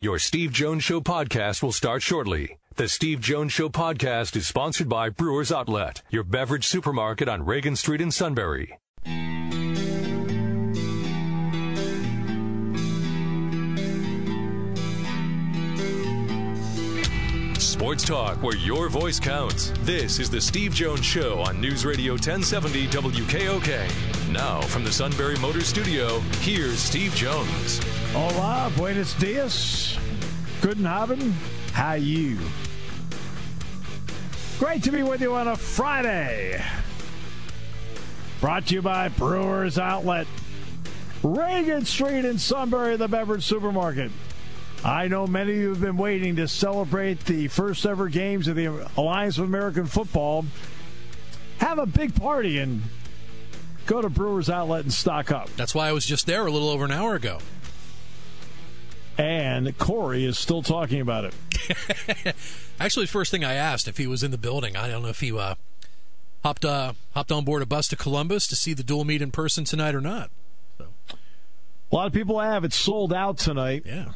Your Steve Jones Show podcast will start shortly. The Steve Jones Show podcast is sponsored by Brewers Outlet, your beverage supermarket on Reagan Street in Sunbury. Sports talk where your voice counts. This is the Steve Jones Show on News Radio 1070 WKOK. Now from the Sunbury Motor Studio, here's Steve Jones. Hola, buenos dias. Guten Abend. How you? Great to be with you on a Friday. Brought to you by Brewers Outlet, Reagan Street in Sunbury, the beverage supermarket. I know many of you have been waiting to celebrate the first ever games of the Alliance of American Football. Have a big party and go to Brewers Outlet and stock up. That's why I was just there a little over an hour ago. And Corey is still talking about it. Actually, the first thing I asked if he was in the building. I don't know if he hopped on board a bus to Columbus to see the dual meet in person tonight or not. So. A lot of people have. It's sold out tonight. Yeah.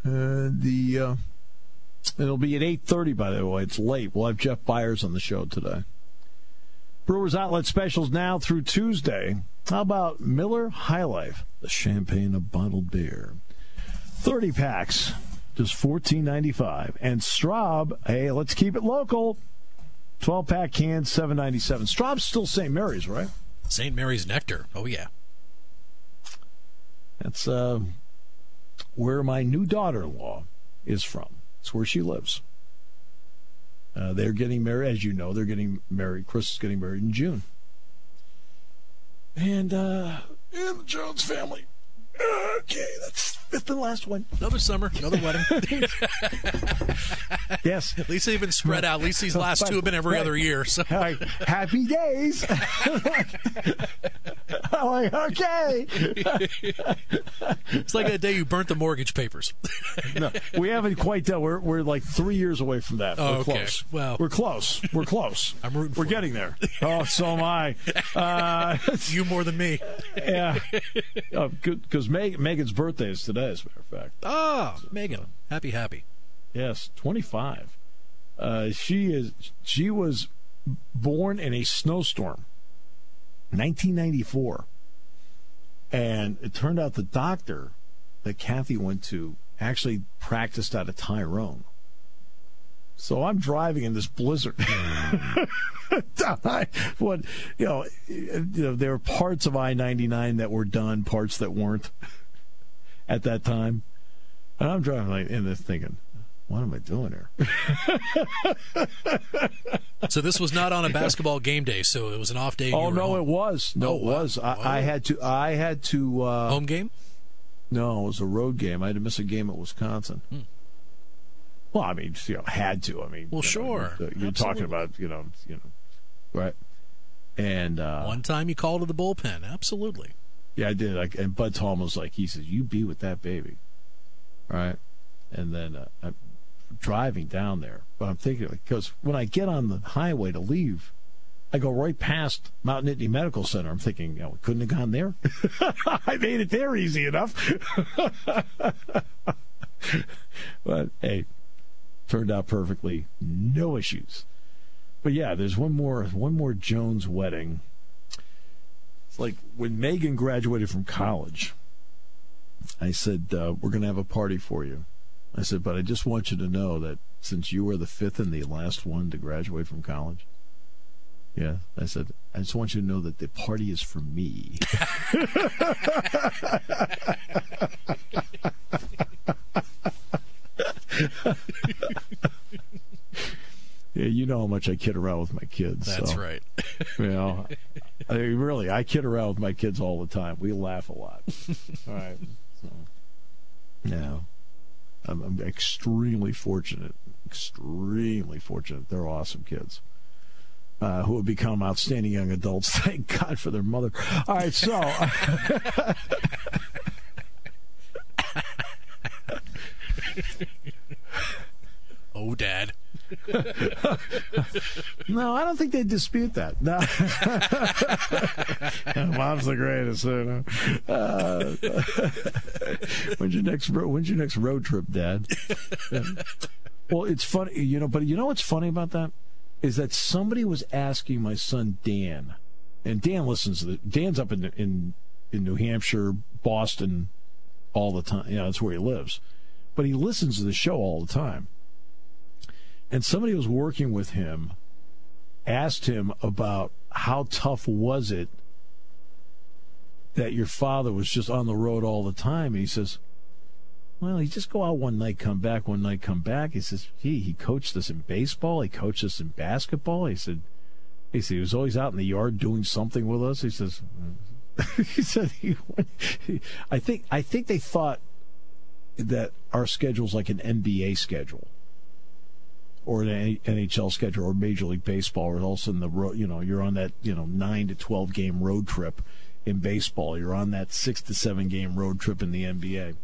It'll be at 8:30, by the way. It's late. We'll have Jeff Byers on the show today. Brewers Outlet specials now through Tuesday. How about Miller High Life, the champagne of bottled beer? 30 packs, just $14.95. And Straub, hey, let's keep it local. 12-pack cans, $7.97. Straub's still St. Mary's, right? St. Mary's Nectar. Oh, yeah. That's where my new daughter-in-law is from. It's where she lives. They're getting married, as you know. They're getting married. Chris is getting married in June. And the Jones family. Okay, that's fifth and last one. Another summer, another wedding. Yes. At least they've been spread out. At least these last two have been every other year. So. Happy days. I'm like, okay. It's like that day you burnt the mortgage papers. No, we haven't quite done. We're like 3 years away from that. Oh, we're okay. close. Well, we're close. We're close. I'm rooting for We're getting there. Oh, so am I. You more than me. Yeah. Because Megan's birthday is today, as a matter of fact. Oh, Megan. Happy. Yes, 25. She was born in a snowstorm, 1994. And it turned out the doctor that Kathy went to actually practiced out of Tyrone. So I'm driving in this blizzard. There were parts of I-99 that were done, parts that weren't at that time. And I'm driving like in this thinking, what am I doing here? So this was not on a basketball game day, so it was an off day. Oh, no, it was. No, it was. I had to. Home game? No, it was a road game. I had to miss a game at Wisconsin. Well, I mean, had to. I mean, well, sure. You're talking about, right? And one time you called to the bullpen. Absolutely. Yeah, I did. And Bud Tom was like, he says, "You be with that baby," right? And then I'm driving down there, but I'm thinking because when I get on the highway to leave, I go right past Mount Nittany Medical Center. I'm thinking, we couldn't have gone there. I made it there easy enough. But hey, turned out perfectly, no issues. But yeah, there's one more Jones wedding. It's like when Megan graduated from college, I said, we're going to have a party for you. I said, but I just want you to know that since you were the fifth and the last one to graduate from college, yeah, I said, I just want you to know that the party is for me. Yeah, you know how much I kid around with my kids. That's right. I mean, really, I kid around with my kids all the time. We laugh a lot. All right. So, no, I'm extremely fortunate. Extremely fortunate. They're awesome kids who have become outstanding young adults. Thank God for their mother. All right, so. Oh, Dad. No, I don't think they dispute that. No. Mom's the greatest. You know. When's your next road trip, Dad? Yeah. Well, it's funny, you know. But you know what's funny about that is that somebody was asking my son Dan, and Dan listens to Dan's up in New Hampshire, Boston, all the time. You know, that's where he lives. But he listens to the show all the time. And somebody who was working with him asked him about how tough was it that your father was just on the road all the time. And he says, well, he just go out one night, come back, one night, come back. He says, he coached us in baseball. He coached us in basketball. He said he was always out in the yard doing something with us. He says, I think they thought that our schedule's like an NBA schedule or an NHL schedule or Major League Baseball, or all of a sudden the road, you know, you're on that 9 to 12 game road trip in baseball. You're on that 6 to 7 game road trip in the NBA.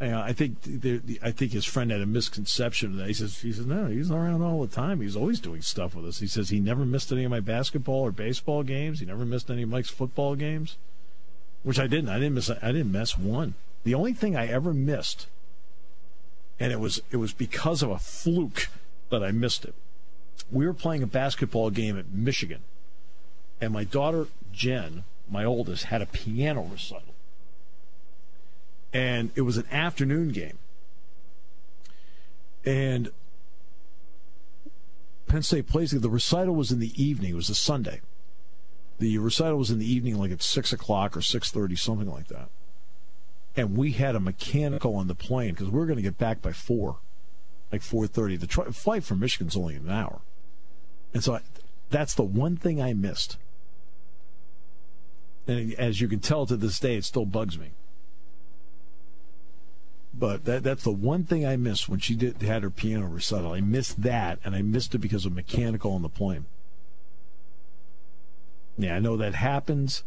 I think his friend had a misconception of that. He says no, he's around all the time. He's always doing stuff with us. He says he never missed any of my basketball or baseball games. He never missed any of Mike's football games, which I didn't. I didn't miss one. The only thing I ever missed, and it was because of a fluke that I missed it. We were playing a basketball game at Michigan, and my daughter Jen, my oldest, had a piano recital. And it was an afternoon game. And Penn State plays, the recital was in the evening. It was a Sunday. The recital was in the evening, like at 6 o'clock or 6:30, something like that. And we had a mechanical on the plane because we were going to get back by 4, like 4:30. The flight from Michigan's only an hour. And so that's the one thing I missed. And as you can tell to this day, it still bugs me. But that's the one thing I missed when she had her piano recital. I missed that, and I missed it because of mechanical on the plane. Yeah, I know that happens,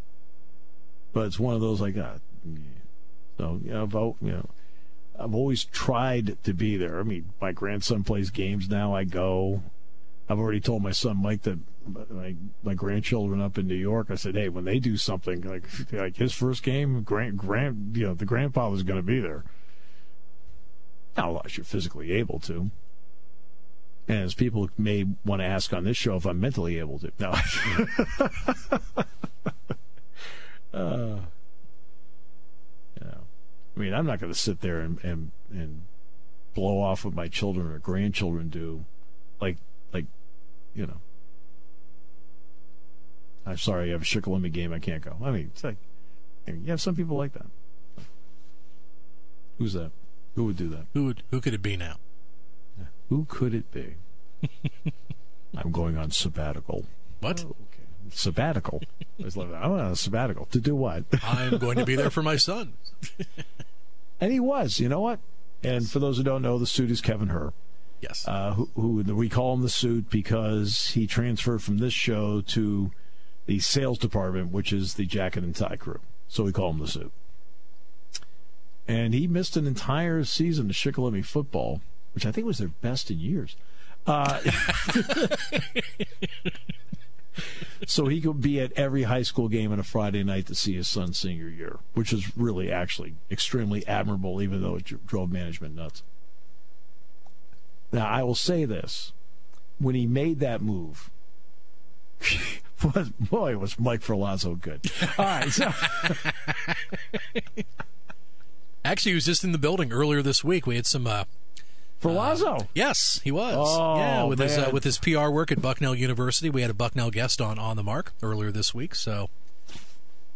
but it's one of those like, so I've always tried to be there. I mean, my grandson plays games now. I go. I've already told my son Mike that my grandchildren up in New York. I said, hey, when they do something like his first game, the grandfather's going to be there. Not unless you're physically able to. And as people may want to ask on this show if I'm mentally able to. No. I mean, I'm not going to sit there and blow off what my children or grandchildren do. I'm sorry, I have a Shikalimi game, I can't go. I mean, it's like, you have some people like that. Who's that? Who would do that? Who could it be now? Who could it be? I'm going on sabbatical. What? Oh, okay. Sabbatical. I was like, I'm on a sabbatical. To do what? I'm going to be there for my son. And he was. You know what? And for those who don't know, the suit is Kevin Herr. Yes. Who we call him the suit because he transferred from this show to the sales department, which is the jacket and tie crew. So we call him the suit. And he missed an entire season of Shikalimi football, which I think was their best in years. So he could be at every high school game on a Friday night to see his son's senior year, which is really actually extremely admirable, even though it drove management nuts. Now, I will say this. When he made that move, boy, was Mike Ferlazzo good. All right. So. Actually, he was just in the building earlier this week. We had some... Ferlazzo? Yes, he was. Oh, yeah, man. With his PR work at Bucknell University. We had a Bucknell guest on the mark earlier this week, so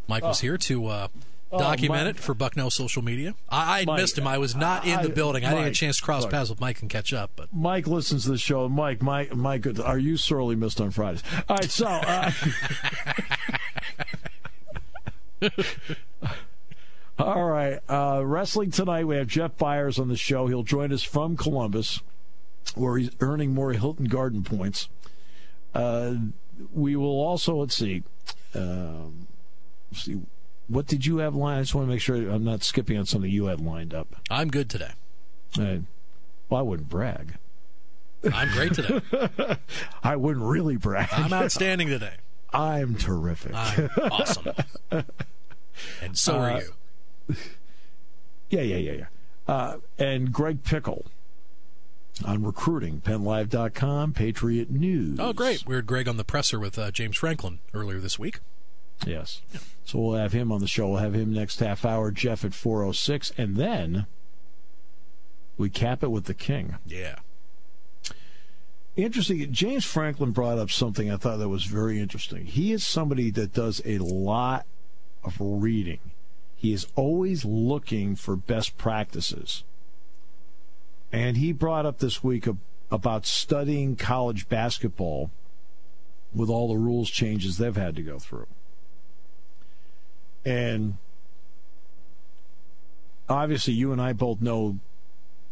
Mike was here to document it for Bucknell social media. I missed him. I was not in the building. I didn't get a chance to cross paths with Mike and catch up. But Mike listens to the show. Mike, are you sorely missed on Fridays? All right, so... All right, wrestling tonight. We have Jeff Byers on the show. He'll join us from Columbus, where he's earning more Hilton Garden points. We will also, let's see, what did you have lined? I just want to make sure I'm not skipping on something you had lined up. I'm good today. Well, I wouldn't brag. I'm great today. I wouldn't really brag. I'm outstanding today. I'm terrific. I'm awesome. And so are you. Yeah. And Greg Pickel on recruiting, PennLive.com, Patriot News. Oh, great. We heard Greg on the presser with James Franklin earlier this week. Yes. Yeah. So we'll have him on the show. We'll have him next half hour, Jeff at 4:06, and then we cap it with the King. Yeah. Interesting. James Franklin brought up something I thought that was very interesting. He is somebody that does a lot of reading. He is always looking for best practices. And he brought up this week about studying college basketball with all the rules changes they've had to go through. And obviously you and I both know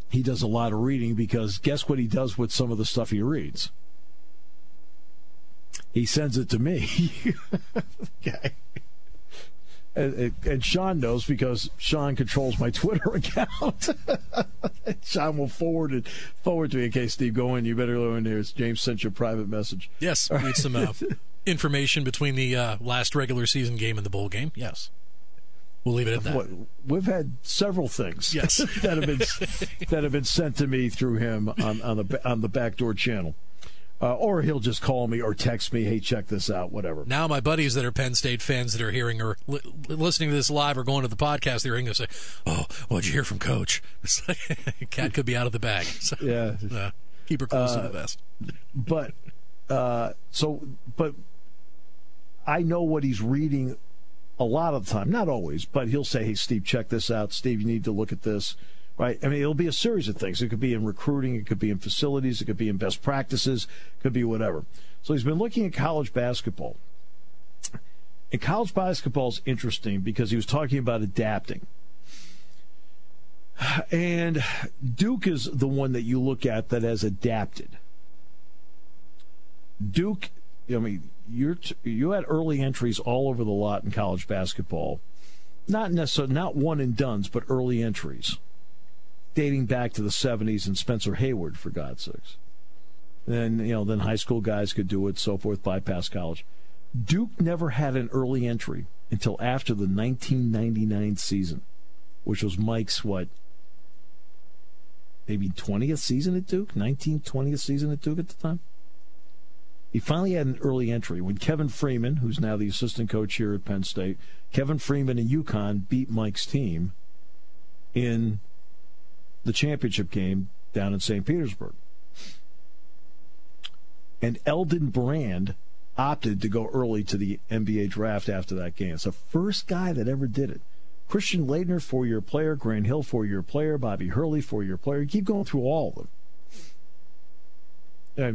he does a lot of reading, because guess what he does with some of the stuff he reads? He sends it to me. Okay. And Sean knows, because Sean controls my Twitter account. Sean will forward to me. Okay, Steve, go in. You better go in here. James sent you a private message. Yes, read some information between the last regular season game and the bowl game. Yes. We'll leave it at that. We've had several things, yes, that have been sent to me through him on the backdoor channel, or he'll just call me or text me, "Hey, check this out," whatever. Now, my buddies that are Penn State fans that are hearing or listening to this live or going to the podcast, they're going to say, "Oh, what'd you hear from Coach?" It's like, cat could be out of the bag. So, yeah, keep her close to the vest. But I know what he's reading. A lot of the time, not always, but he'll say, "Hey, Steve, check this out. Steve, you need to look at this." Right? I mean, it'll be a series of things. It could be in recruiting. It could be in facilities. It could be in best practices. It could be whatever. So he's been looking at college basketball. And college basketball is interesting because he was talking about adapting. And Duke is the one that you look at that has adapted. Duke, I mean, you had early entries all over the lot in college basketball. Not necessarily, not one and dones, but early entries, dating back to the 70s and Spencer Hayward, for God's sakes. Then then high school guys could do it, so forth, bypass college. Duke never had an early entry until after the 1999 season, which was Mike's maybe 20th season at Duke, 20th season at Duke at the time. He finally had an early entry when Kevin Freeman, who's now the assistant coach here at Penn State, Kevin Freeman and UConn beat Mike's team in the championship game down in St. Petersburg. And Eldon Brand opted to go early to the NBA draft after that game. It's the first guy that ever did it. Christian Laettner, 4-year player. Grant Hill, 4-year player. Bobby Hurley, 4-year player. You keep going through all of them.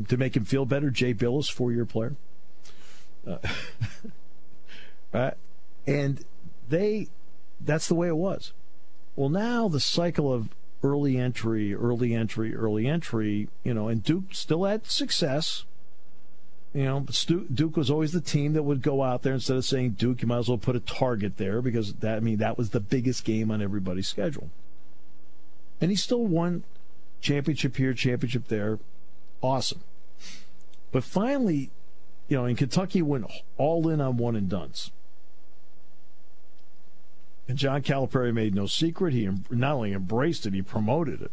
To make him feel better, Jay Billis, 4-year player. And that's the way it was. Well, now the cycle of early entry, and Duke still had success. Duke was always the team that would go out there, instead of saying Duke, you might as well put a Target there, because that was the biggest game on everybody's schedule. And he still won championship here, championship there. Awesome. But finally, in Kentucky, went all in on one and dones. And John Calipari made no secret. He not only embraced it, he promoted it.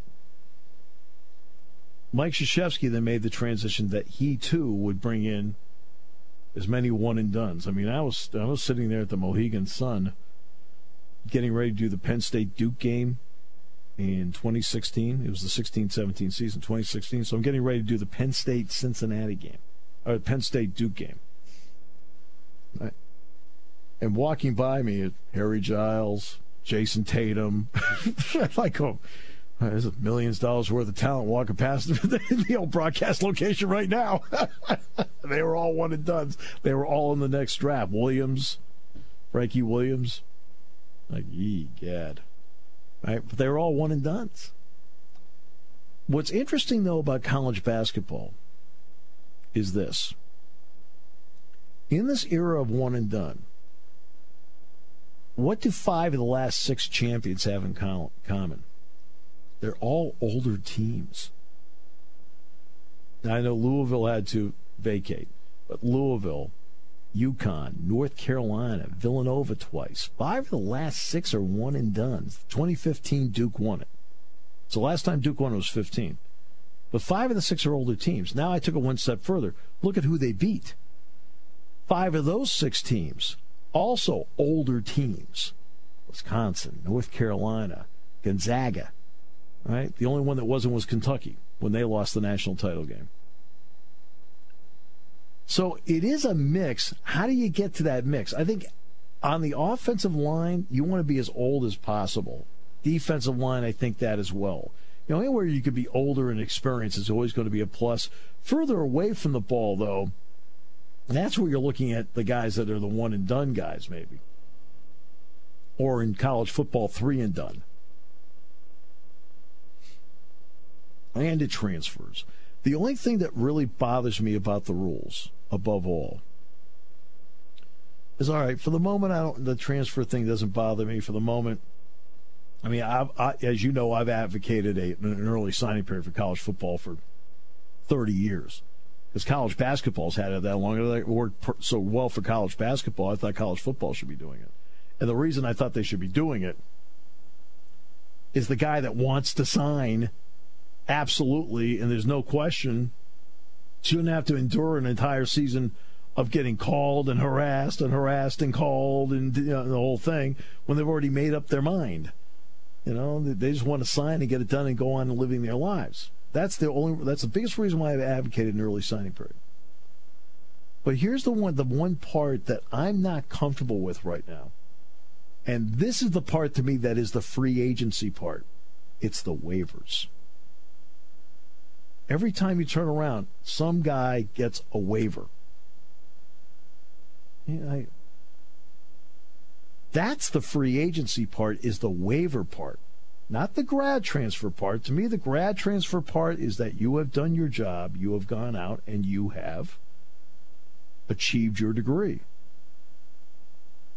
Mike Krzyzewski then made the transition that he, too, would bring in as many one and dones. I mean, I was sitting there at the Mohegan Sun getting ready to do the Penn State Duke game in 2016. It was the 16-17 season, 2016. So I'm getting ready to do the Penn State-Cincinnati game, or Penn State-Duke game. Right. And walking by me, Harry Giles, Jason Tatum, like, there's millions of dollars worth of talent walking past the old broadcast location right now. They were all one and done. They were all in the next draft. Frankie Williams, like, gad. Right? But they were all one and dones. What's interesting, though, about college basketball is this. In this era of one and done, what do 5 of the last 6 champions have in common? They're all older teams. Now, I know Louisville had to vacate, but Louisville, UConn, North Carolina, Villanova twice. 5 of the last 6 are one and done. 2015, Duke won it. So last time Duke won it was 15. But 5 of the 6 are older teams. Now I took it one step further. Look at who they beat. 5 of those 6 teams, also older teams. Wisconsin, North Carolina, Gonzaga. Right? The only one that wasn't was Kentucky when they lost the national title game. So it is a mix. How do you get to that mix? I think on the offensive line, you want to be as old as possible. Defensive line, I think that as well. You know, anywhere you could be older and experienced is always going to be a plus. Further away from the ball, though, that's where you're looking at the guys that are the one-and-done guys, maybe. Or in college football, 3-and-done. And it transfers. The only thing that really bothers me about the rules, above all, is, all right, for the moment, the transfer thing doesn't bother me. For the moment, I mean, as you know, I've advocated an early signing period for college football for 30 years. Because college basketball's had it that long. It worked so well for college basketball, I thought college football should be doing it. And the reason I thought they should be doing it is the guy that wants to sign, absolutely, and there's no question, shouldn't have to endure an entire season of getting called and harassed and called and the whole thing when they've already made up their mind. You know, they just want to sign and get it done and go on and living their lives. That's the biggest reason why I've advocated an early signing period. But here's the one part that I'm not comfortable with right now. And this is the part to me that is the free agency part. It's the waivers. Every time you turn around, some guy gets a waiver. That's the free agency part, is the waiver part. Not the grad transfer part. To me, the grad transfer part is that you have done your job, you have gone out, and you have achieved your degree.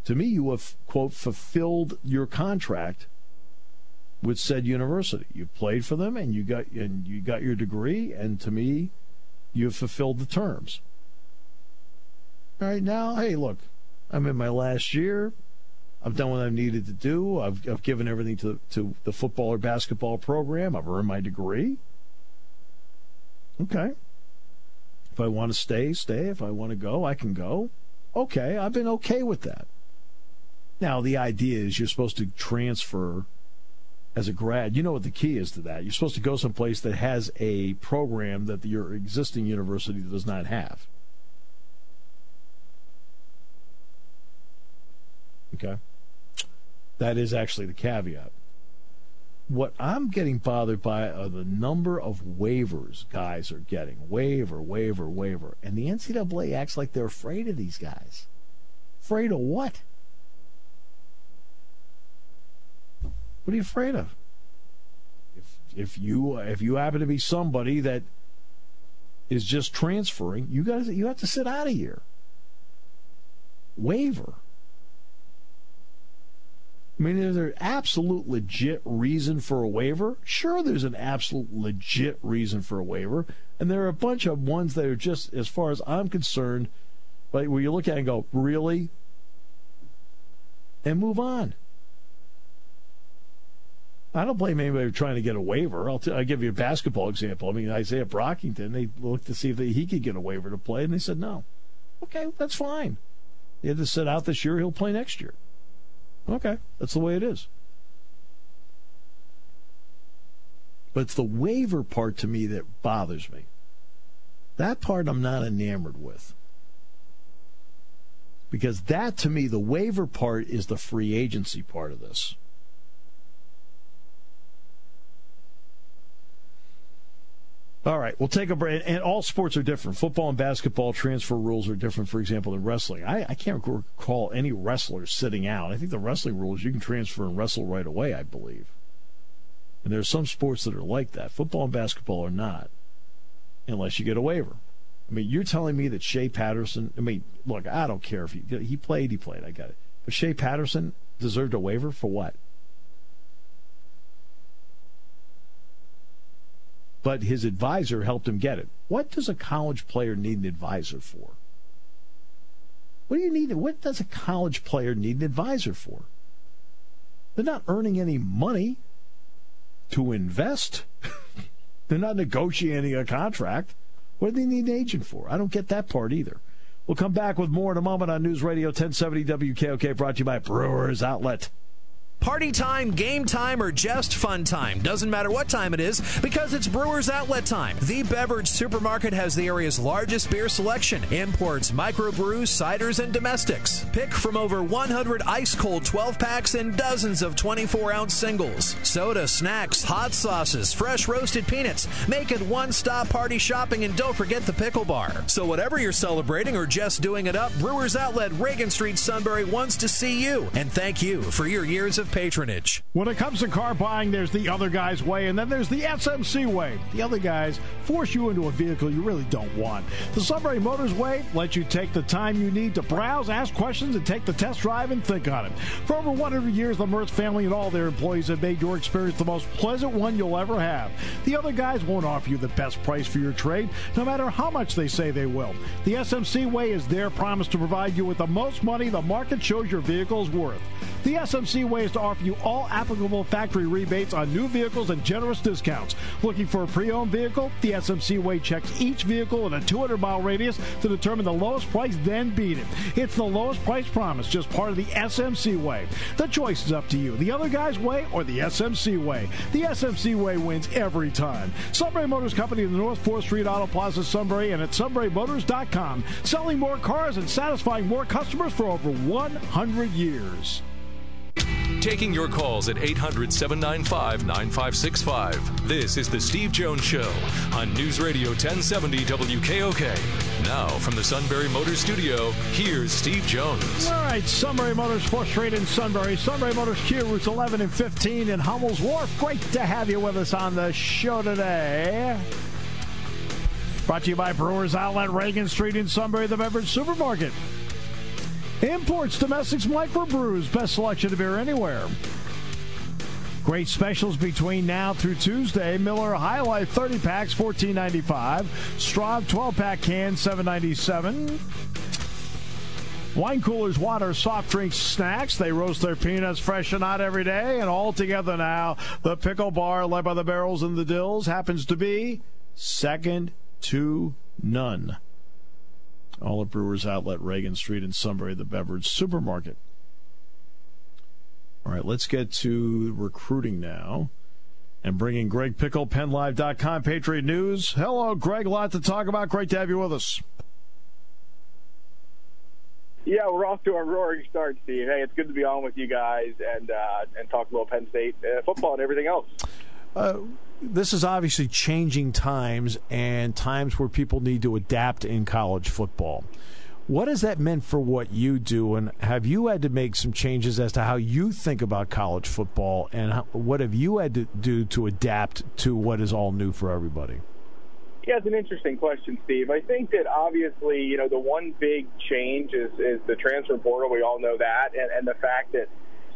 To me, you have, quote, fulfilled your contract with said university. You played for them, and you got your degree, and to me, you have fulfilled the terms. All right, now, hey, look, I'm in my last year. I've done what I've needed to do. I've given everything to the football or basketball program. I've earned my degree. Okay. If I want to stay, stay. If I want to go, I can go. Okay, I've been okay with that. Now, the idea is you're supposed to transfer as a grad. You know what the key is to that. You're supposed to go someplace that has a program that your existing university does not have. Okay? That is actually the caveat. What I'm getting bothered by are the number of waivers guys are getting. Waiver. And the NCAA acts like they're afraid of these guys. Afraid of what? What are you afraid of? If you happen to be somebody that is just transferring, you have to sit out of here. Waiver. I mean, is there an absolute legit reason for a waiver? Sure, there's an absolute legit reason for a waiver. And there are a bunch of ones that are just, as far as I'm concerned, like where you look at it and go, really? And move on. I don't blame anybody for trying to get a waiver. I'll give you a basketball example. I mean, Isaiah Brockington, they looked to see if he could get a waiver to play, and they said no. Okay, that's fine. He had to sit out this year. He'll play next year. Okay, that's the way it is. But it's the waiver part to me that bothers me. That part I'm not enamored with. Because that, to me, the waiver part is the free agency part of this. All right, we'll take a break. And all sports are different. Football and basketball transfer rules are different, for example, than wrestling. I can't recall any wrestlers sitting out. I think the wrestling rules, you can transfer and wrestle right away, I believe. And there are some sports that are like that. Football and basketball are not, unless you get a waiver. I mean, you're telling me that Shea Patterson, I mean, look, I don't care if he played, I got it. But Shea Patterson deserved a waiver for what? but his advisor helped him get it. What does a college player need an advisor for? What does a college player need an advisor for? They're not earning any money to invest. They're not negotiating a contract. What do they need an agent for? I don't get that part either. We'll come back with more in a moment on News Radio 1070 WKOK, brought to you by Brewers Outlet. Party time, game time, or just fun time. Doesn't matter what time it is, because it's Brewers Outlet time. The beverage supermarket has the area's largest beer selection. Imports, microbrews, ciders, and domestics. Pick from over 100 ice-cold 12-packs and dozens of 24-ounce singles. Soda, snacks, hot sauces, fresh roasted peanuts. Make it one-stop party shopping, and don't forget the Pickel Bar. So whatever you're celebrating or just doing it up, Brewers Outlet, Reagan Street, Sunbury wants to see you. And thank you for your years of patronage. When it comes to car buying, there's the other guy's way, and then there's the SMC way. The other guys force you into a vehicle you really don't want. The Sunbury Motors way lets you take the time you need to browse, ask questions, and take the test drive and think on it. For over 100 years, the Mertz family and all their employees have made your experience the most pleasant one you'll ever have. The other guys won't offer you the best price for your trade, no matter how much they say they will. The SMC way is their promise to provide you with the most money the market shows your vehicle is worth. The SMC way is to offer you all applicable factory rebates on new vehicles and generous discounts. Looking for a pre-owned vehicle? The SMC way checks each vehicle in a 200-mile radius to determine the lowest price, then beat it. It's the lowest price promise, just part of the SMC way. The choice is up to you, the other guy's way or the SMC way. The SMC way wins every time. Sunbury Motors Company in the North 4th Street Auto Plaza, Sunbury, and at sunburymotors.com. Selling more cars and satisfying more customers for over 100 years. Taking your calls at 800-795-9565. This is the Steve Jones Show on News Radio 1070 WKOK. Now, from the Sunbury Motors Studio, here's Steve Jones. All right, Sunbury Motors, 4th Street in Sunbury. Sunbury Motors Kia, routes 11 and 15 in Hummel's Wharf. Great to have you with us on the show today. Brought to you by Brewers Outlet, Reagan Street in Sunbury, the beverage supermarket. Imports, domestics, microbrews, best selection of beer anywhere. Great specials between now through Tuesday. Miller High Life 30 packs, $14.95. Straub 12-pack cans, $7.97. Wine coolers, water, soft drinks, snacks. They roast their peanuts fresh and hot every day. And all together now, the Pickel Bar, led by the Barrels and the Dills, happens to be second to none. All at Brewers Outlet, Reagan Street in Sunbury, the beverage supermarket. All right, let's get to recruiting now and bring in Greg Pickel, PennLive.com, Patriot News. Hello, Greg. A lot to talk about. Great to have you with us. Yeah, we're off to a roaring start, Steve. Hey, it's good to be on with you guys and talk about Penn State football and everything else. This is obviously changing times and times where people need to adapt in college football. What has that meant for what you do, and have you had to make some changes as to how you think about college football, and what have you had to do to adapt to what is all new for everybody? Yeah, it's an interesting question, Steve. I think that obviously, the one big change is the transfer portal. We all know that, and the fact that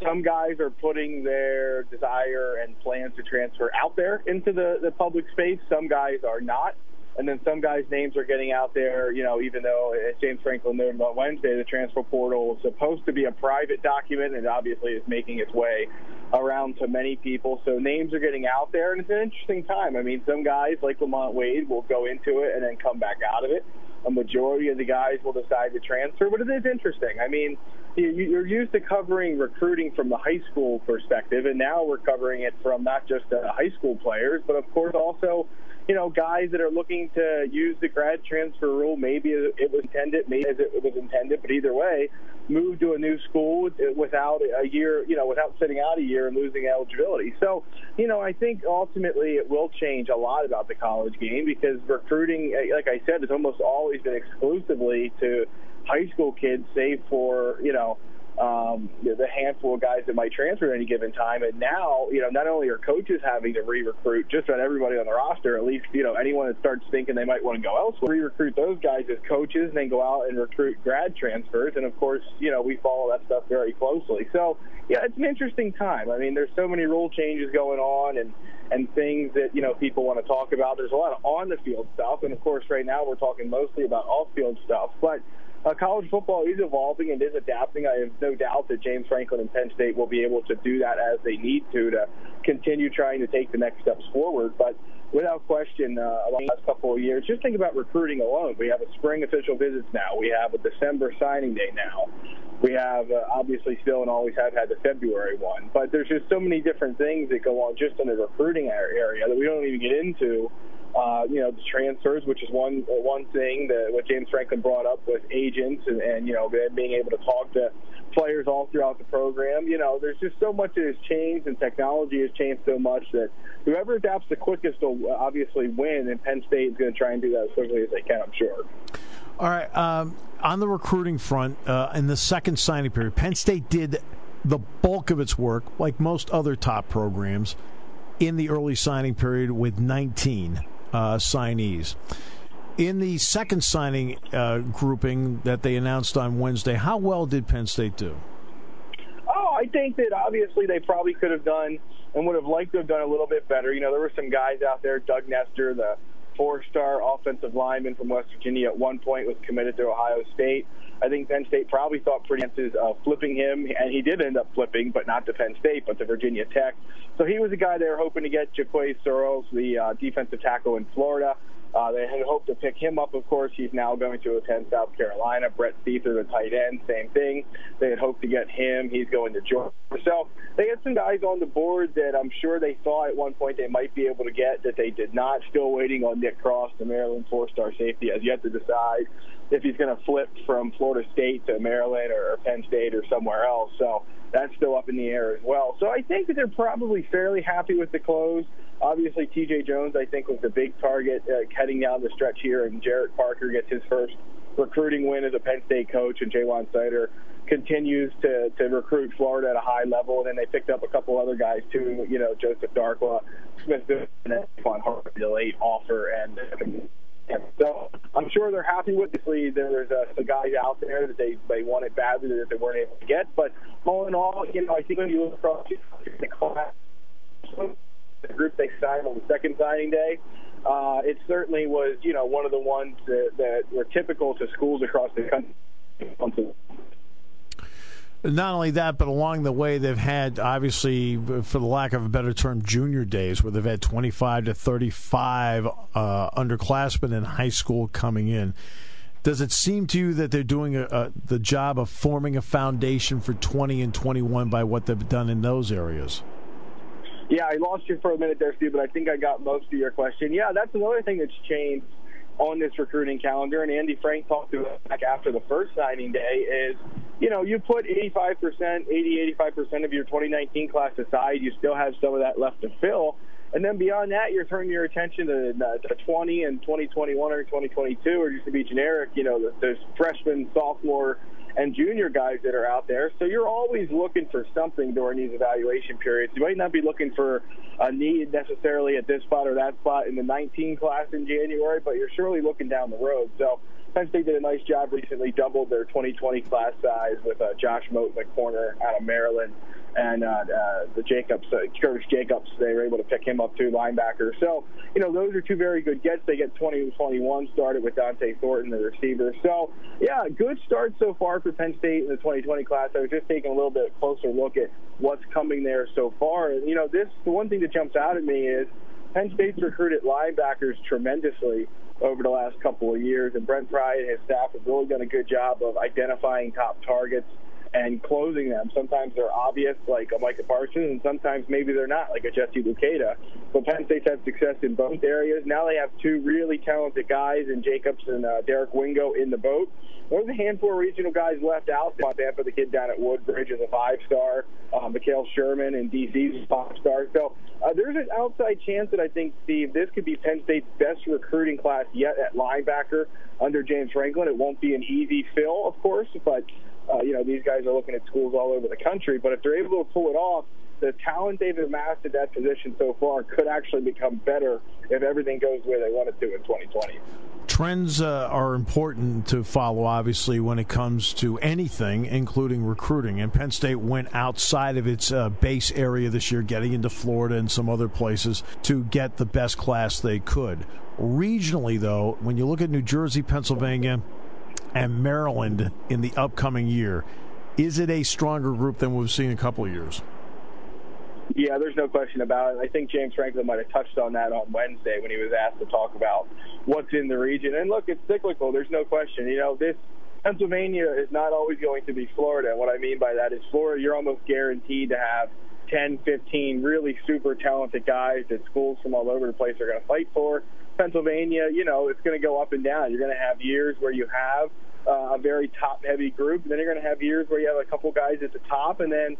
some guys are putting their desire and plans to transfer out there into the public space. Some guys are not. And then some guys' names are getting out there, even though, as James Franklin noted on Wednesday, the transfer portal is supposed to be a private document and obviously is making its way around to many people. So names are getting out there, and it's an interesting time. I mean, some guys like Lamont Wade will go into it and then come back out of it. A majority of the guys will decide to transfer, but it is interesting. I mean, you're used to covering recruiting from the high school perspective, and now we're covering it from not just the high school players, but of course also, guys that are looking to use the grad transfer rule. Maybe it was intended, but either way, move to a new school without a year, without sitting out a year and losing eligibility. So, I think ultimately it will change a lot about the college game because recruiting, like I said, has almost always been exclusively to high school kids, save for, the handful of guys that might transfer at any given time. And now, not only are coaches having to re-recruit just about everybody on the roster, at least, anyone that starts thinking they might want to go elsewhere, re-recruit those guys as coaches and then go out and recruit grad transfers. And, of course, we follow that stuff very closely. So, yeah, it's an interesting time. I mean, there's so many rule changes going on and things that, people want to talk about. There's a lot of on-the-field stuff. And, of course, right now we're talking mostly about off-field stuff. But college football is evolving and is adapting. I have no doubt that James Franklin and Penn State will be able to do that as they need to continue trying to take the next steps forward. But without question, along the last couple of years, just think about recruiting alone. We have a spring official visits now. We have a December signing day now. We have, obviously, still and always have had the February one. But there's just so many different things that go on just in the recruiting area that we don't even get into. The transfers, which is one thing that what James Franklin brought up with agents and being able to talk to players all throughout the program. There's just so much that has changed, and technology has changed so much that whoever adapts the quickest will obviously win, and Penn State is going to try and do that as quickly as they can, I'm sure. All right. On the recruiting front, in the second signing period, Penn State did the bulk of its work, like most other top programs, in the early signing period with 19 signees. In the second signing grouping that they announced on Wednesday, how well did Penn State do? Oh, I think that obviously they probably could have done and would have liked to have done a little bit better. There were some guys out there. Doug Nestor, the four-star offensive lineman from West Virginia, at one point was committed to Ohio State. I think Penn State probably thought pretty chances of flipping him, and he did end up flipping, but not to Penn State, but to Virginia Tech. So he was a guy they were hoping to get, Jaquay Soros, the defensive tackle in Florida. They had hoped to pick him up, of course. He's now going to attend South Carolina. Brett Seither, the tight end, same thing. They had hoped to get him. He's going to Georgia. So they had some guys on the board that I'm sure they thought at one point they might be able to get that they did not. Still waiting on Nick Cross, the Maryland four-star safety, has yet to decide if he's going to flip from Florida State to Maryland or Penn State or somewhere else. So that's still up in the air as well. So I think that they're probably fairly happy with the close. Obviously, T.J. Jones, I think, was the big target heading down the stretch here, and Jarrett Parker gets his first recruiting win as a Penn State coach, and Jaywan Sider continues to recruit Florida at a high level. And then they picked up a couple other guys, too, Joseph Darkwa, Smith, and Quan Harvey, the late offer. And so I'm sure they're happy with it. There's some guys out there that they wanted badly that they weren't able to get. But all in all, I think when you look across the class, the group they signed on the second signing day, it certainly was, one of the ones that were typical to schools across the country. Not only that, but along the way, they've had, obviously, for the lack of a better term, junior days, where they've had 25 to 35 underclassmen in high school coming in. Does it seem to you that they're doing the job of forming a foundation for 20 and 21 by what they've done in those areas? Yeah, I lost you for a minute there, Steve, but I think I got most of your question. Yeah, that's another thing that's changed on this recruiting calendar, and Andy Frank talked to it back after the first signing day, is, you put 85% of your 2019 class aside, you still have some of that left to fill. And then beyond that, you're turning your attention to 20 and 2021 or 2022, or just to be generic, there's freshmen, sophomore, and junior guys that are out there. So you're always looking for something during these evaluation periods. You might not be looking for a need necessarily at this spot or that spot in the 19 class in January, but you're surely looking down the road. So Penn State did a nice job recently, doubled their 2020 class size with Josh Moten, the corner out of Maryland, and the Jacobs, Curtis Jacobs, they were able to pick him up too, linebacker. So, those are two very good gets. They get 2021 started with Dante Thornton, the receiver. So, yeah, good start so far for Penn State in the 2020 class. I was just taking a little bit closer look at what's coming there so far. And, the one thing that jumps out at me is Penn State's recruited linebackers tremendously over the last couple of years, and Brent Pry and his staff have really done a good job of identifying top targets and closing them. Sometimes they're obvious, like a Micah Parsons, and sometimes maybe they're not, like a Jesse Luketa. But Penn State's had success in both areas. Now they have two really talented guys in Jacobs and Derek Wingo in the boat. There's a handful of regional guys left out. Montana, the kid down at Woodbridge, is a 5-star. Mikhail Sherman in D.C. is a 5-star. So there's an outside chance that I think, Steve, this could be Penn State's best recruiting class yet at linebacker under James Franklin. It won't be an easy fill, of course, but these guys are looking at schools all over the country. But if they're able to pull it off, the talent they've amassed at that position so far could actually become better if everything goes the way they want it to in 2020. Trends are important to follow, obviously, when it comes to anything, including recruiting. And Penn State went outside of its base area this year, getting into Florida and some other places to get the best class they could. Regionally, though, when you look at New Jersey, Pennsylvania, and Maryland in the upcoming year, is it a stronger group than we've seen in a couple of years? Yeah, there's no question about it. I think James Franklin might have touched on that on Wednesday when he was asked to talk about what's in the region. And look, it's cyclical. There's no question. This Pennsylvania is not always going to be Florida. And what I mean by that is Florida, you're almost guaranteed to have 10, 15 really super talented guys that schools from all over the place are going to fight for. Pennsylvania, it's going to go up and down. You're going to have years where you have a very top-heavy group, and then you're going to have years where you have a couple guys at the top, and then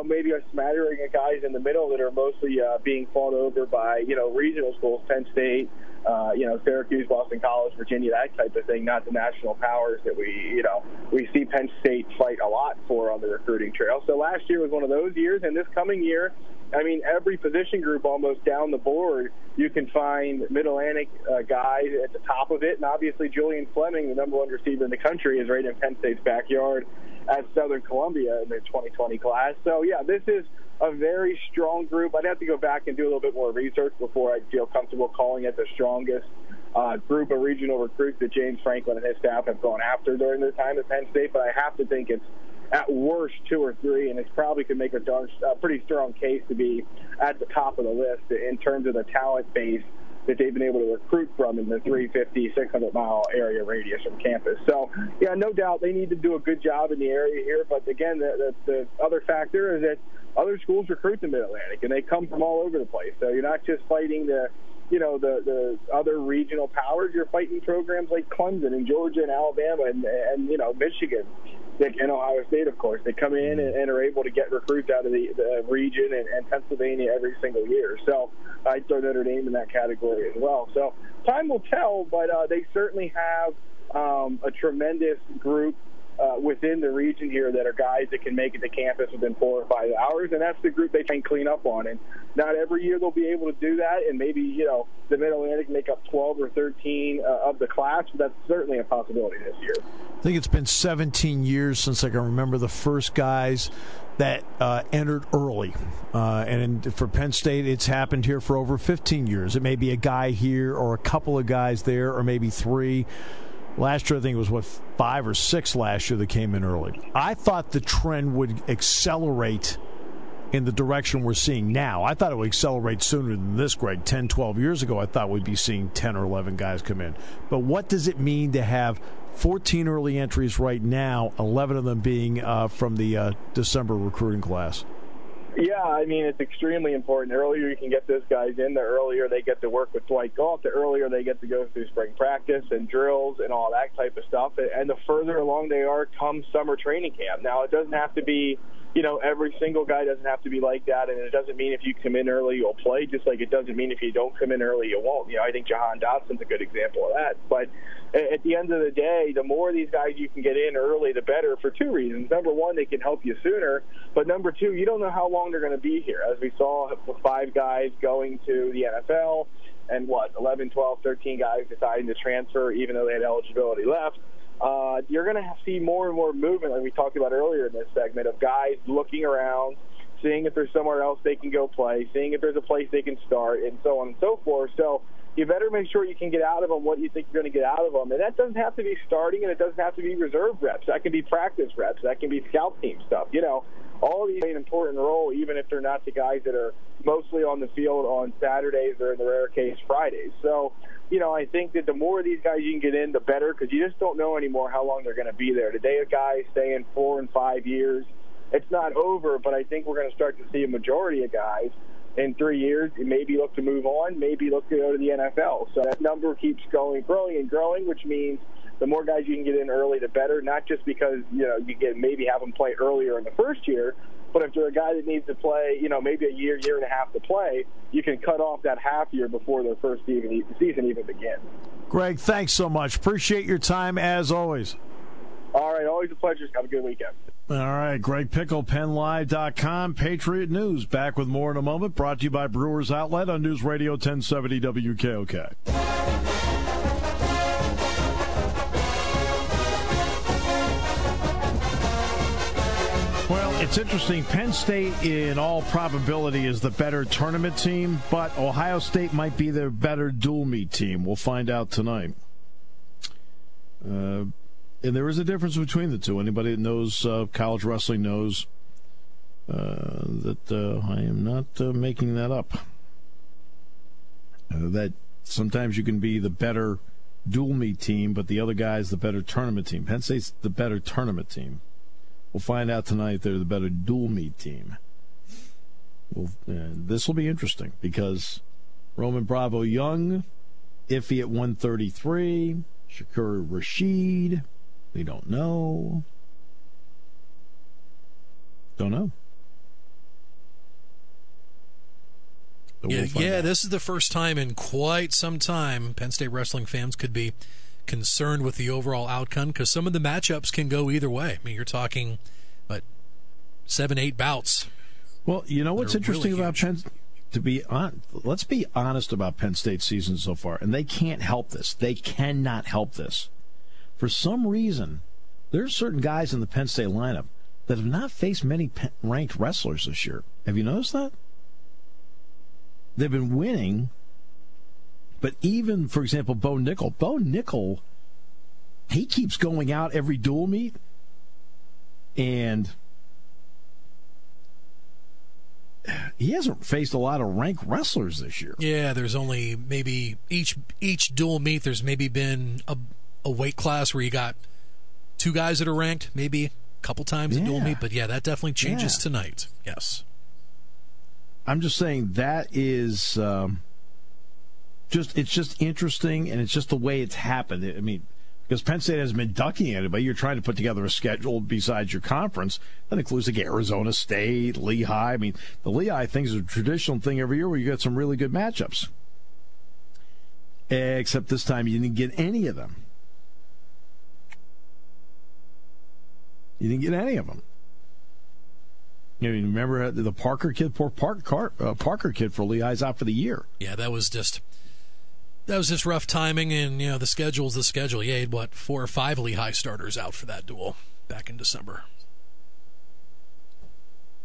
maybe a smattering of guys in the middle that are mostly being fought over by regional schools, Penn State, Syracuse, Boston College, Virginia, that type of thing. Not the national powers that we see Penn State fight a lot for on the recruiting trail. So last year was one of those years, and this coming year, every position group almost down the board, you can find Mid-Atlantic guys at the top of it. And obviously Julian Fleming, the number one receiver in the country, is right in Penn State's backyard at Southern Columbia in the 2020 class. So, yeah, this is a very strong group. I'd have to go back and do a little bit more research before I'd feel comfortable calling it the strongest group of regional recruits that James Franklin and his staff have gone after during their time at Penn State. But I have to think it's at worst 2 or 3, and it probably could make a pretty strong case to be at the top of the list in terms of the talent base that they've been able to recruit from in the 350, 600-mile area radius from campus. So, yeah, no doubt they need to do a good job in the area here. But, again, the other factor is that other schools recruit the Mid-Atlantic, and they come from all over the place. So you're not just fighting the other regional powers. You're fighting programs like Clemson and Georgia and Alabama and Michigan and Ohio State, of course. They come in and are able to get recruits out of the region and Pennsylvania every single year. So I'd throw Notre Dame in that category as well. So time will tell, but they certainly have a tremendous group within the region here that are guys that can make it to campus within 4 or 5 hours, and that's the group they try and clean up on. And not every year they'll be able to do that, and maybe, the Mid-Atlantic make up 12 or 13 of the class, but that's certainly a possibility this year. I think it's been 17 years since I can remember the first guys that entered early. And for Penn State, it's happened here for over 15 years. It may be a guy here or a couple of guys there or maybe 3. Last year, I think it was, 5 or 6 last year that came in early. I thought the trend would accelerate in the direction we're seeing now. I thought it would accelerate sooner than this, Greg. 10, 12 years ago, I thought we'd be seeing 10 or 11 guys come in. But what does it mean to have 14 early entries right now, 11 of them being from the December recruiting class? Yeah, it's extremely important. The earlier you can get those guys in, the earlier they get to work with Dwight Galt, the earlier they get to go through spring practice and drills and all that type of stuff, and the further along they are come summer training camp. Now, it doesn't have to be, every single guy doesn't have to be like that, and it doesn't mean if you come in early you'll play, just like it doesn't mean if you don't come in early you won't. I think Jahan Dotson's a good example of that. But at the end of the day, the more of these guys you can get in early, the better, for 2 reasons. Number one, they can help you sooner, but number 2, you don't know how long they're going to be here. As we saw with 5 guys going to the NFL and 11, 12, 13 guys deciding to transfer even though they had eligibility left, you're going to see more and more movement, like we talked about earlier in this segment, of guys looking around, seeing if there's somewhere else they can go play, seeing if there's a place they can start, and so on and so forth. So you better make sure you can get out of them what you think you're going to get out of them. And that doesn't have to be starting, and it doesn't have to be reserve reps. That can be practice reps. That can be scout team stuff. All of these play an important role, even if they're not the guys that are mostly on the field on Saturdays or, in the rare case, Fridays. So, I think that the more of these guys you can get in, the better, because you just don't know anymore how long they're going to be there. Today, a guy staying 4 and 5 years, it's not over, but I think we're going to start to see a majority of guys in 3 years maybe look to move on, maybe look to go to the NFL. So that number keeps growing and growing, which means the more guys you can get in early, the better, not just because, you can maybe have them play earlier in the first year, but if they're a guy that needs to play, maybe a year and a half to play, you can cut off that half year before their first season even begins. Greg, thanks so much. Appreciate your time as always. All right, always a pleasure. Have a good weekend. All right, Greg Pickel, PennLive.com, Patriot News. Back with more in a moment. Brought to you by Brewers Outlet on News Radio 1070 WKOK. Well, it's interesting. Penn State, in all probability, is the better tournament team, but Ohio State might be the better dual meet team. We'll find out tonight. And there is a difference between the two. Anybody that knows college wrestling knows that I am not making that up. That sometimes you can be the better dual meet team, but the other guy's the better tournament team. Penn State's the better tournament team. We'll find out tonight they're the better dual meet team. This will be interesting because Roman Bravo Young, iffy at 133, Shakur Rashid, we don't know. Don't know. Yeah, this is the first time in quite some time Penn State wrestling fans could be concerned with the overall outcome because some of the matchups can go either way. I mean, you're talking, 7-8 bouts. Well, you know what's interesting about Penn? Let's be honest about Penn State's season so far, and they can't help this. They cannot help this. For some reason, there's certain guys in the Penn State lineup that have not faced many ranked wrestlers this year. Have you noticed that? They've been winning, but even, for example, Bo Nickel, he keeps going out every dual meet, and he hasn't faced a lot of ranked wrestlers this year. Yeah, there's only maybe each dual meet, there's maybe been a weight class where you got two guys that are ranked, maybe a couple times in dual meet, but yeah, that definitely changes tonight. Yes. I'm just saying that is it's just interesting, and it's just the way it's happened. I mean, because Penn State hasn't been ducking anybody. You're trying to put together a schedule besides your conference that includes like Arizona State, Lehigh. I mean, the Lehigh thing is a traditional thing every year where you get some really good matchups. Except this time you didn't get any of them. You didn't get any of them. You know, remember the Parker kid? Poor Parker kid for Lehigh's out for the year. Yeah, that was just rough timing, and the schedule's the schedule. Yeah, he had 4 or 5 Lehigh starters out for that duel back in December.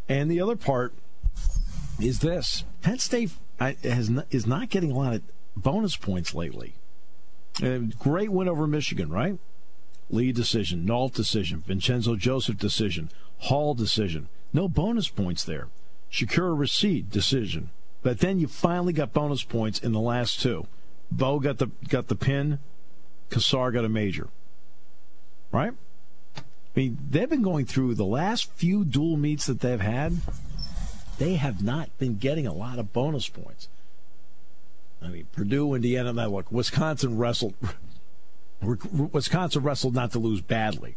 And the other part is this: Penn State is not getting a lot of bonus points lately. Great win over Michigan, right? Lee decision, Nault decision, Vincenzo Joseph decision, Hall decision. No bonus points there. Shakur Rashid decision. But then you finally got bonus points in the last 2. Bo got the pin. Kassar got a major. Right? I mean, they've been going through the last few dual meets that they've had. They have not been getting a lot of bonus points. I mean, Purdue, Indiana, now look, Wisconsin wrestled not to lose badly.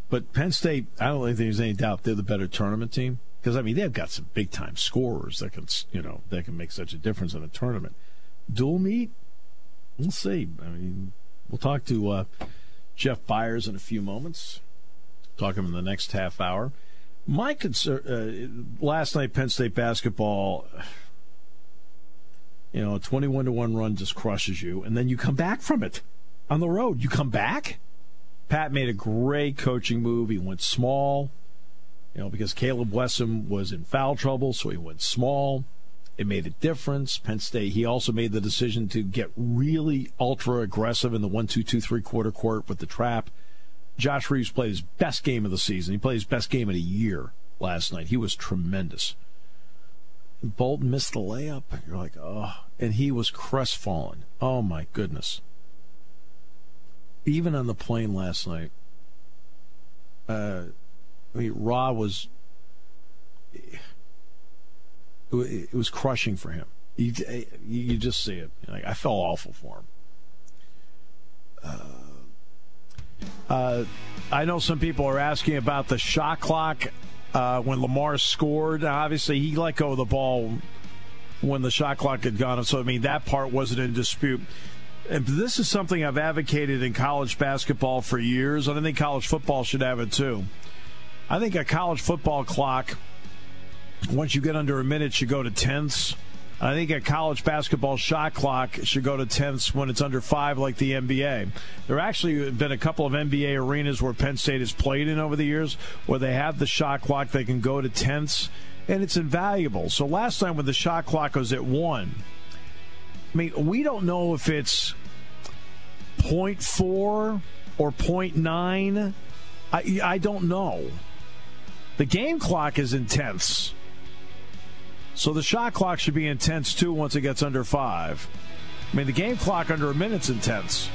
But Penn State, I don't think there's any doubt they're the better tournament team. Because, I mean, they've got some big-time scorers that can make such a difference in a tournament. Dual meet, we'll see. I mean, we'll talk to Jeff Byers in a few moments. Talk to him in the next half hour. My concern, last night, Penn State basketball, a 21-1 run just crushes you, and then you come back from it on the road. You come back. Pat made a great coaching move. He went small, because Caleb Wesson was in foul trouble, so he went small. It made a difference. Penn State, he also made the decision to get really ultra-aggressive in the 1-2-2-3 quarter court with the trap. Josh Reeves played his best game of the season. He played his best game of the year last night. He was tremendous. Bolton missed the layup. You're like, oh. And he was crestfallen. Oh, my goodness. Even on the plane last night, Ra was... It was crushing for him. You just see it. I felt awful for him. I know some people are asking about the shot clock when Lamar scored. Obviously, he let go of the ball when the shot clock had gone. So, I mean, that part wasn't in dispute. and this is something I've advocated in college basketball for years, and I think college football should have it too. I think a college football clock, once you get under a minute, should go to tenths. I think a college basketball shot clock should go to tenths when it's under 5, like the NBA. There actually have been a couple of NBA arenas where Penn State has played in over the years where they have the shot clock. They can go to tenths, and it's invaluable. So last time when the shot clock was at 1, I mean, we don't know if it's 0.4 or 0.9. I don't know. The game clock is in tenths. So the shot clock should be in tenths, too, once it gets under 5. I mean, the game clock under a minute's in tenths.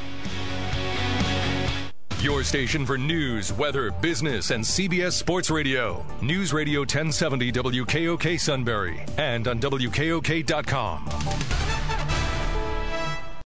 Your station for news, weather, business, and CBS Sports Radio. News Radio 1070 WKOK Sunbury and on WKOK.com.